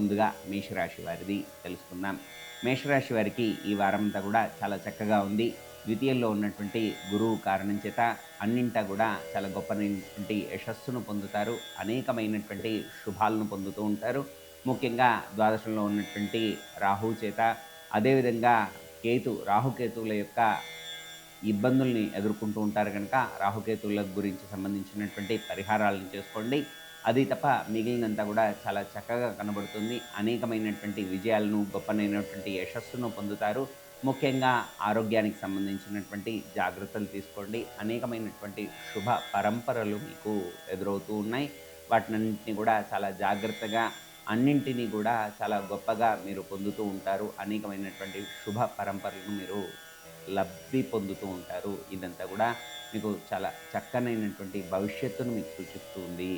ముందుగా మేషరాశి వారిది తెలుసుకుందాం. మేషరాశి వారికి ఈ వారమంతా కూడా చాలా చక్కగా ఉంది. ద్వితీయంలో ఉన్నటువంటి గురువు కారణం చేత అన్నింటా కూడా చాలా గొప్పనైనటువంటి యశస్సును పొందుతారు. అనేకమైనటువంటి శుభాలను పొందుతూ ఉంటారు. ముఖ్యంగా ద్వాదశంలో ఉన్నటువంటి రాహువు చేత, అదేవిధంగా రాహుకేతువుల యొక్క ఇబ్బందుల్ని ఎదుర్కొంటూ ఉంటారు గనక, రాహుకేతువుల గురించి సంబంధించినటువంటి పరిహారాలను చేసుకోండి. అది తప్ప మిగిలినంతా గూడా చాలా చక్కగా కనబడుతుంది. అనేకమైనటువంటి విజయాలను, గొప్పనైనటువంటి యశస్సును పొందుతారు. ముఖ్యంగా ఆరోగ్యానికి సంబంధించినటువంటి జాగ్రత్తలు తీసుకోండి. అనేకమైనటువంటి శుభ పరంపరలు మీకు ఎదురవుతూ ఉన్నాయి. వాటినన్నింటిని గూడా చాలా జాగ్రత్తగా, అన్నింటినీ గూడా చాలా గొప్పగా మీరు పొందుతూ ఉంటారు. అనేకమైనటువంటి శుభ పరంపరలను మీరు లబ్ధి పొందుతూ ఉంటారు. ఇదంతా గూడా మీకు చాలా చక్కనైనటువంటి భవిష్యత్తును మీకు సూచిస్తూ ఉంది.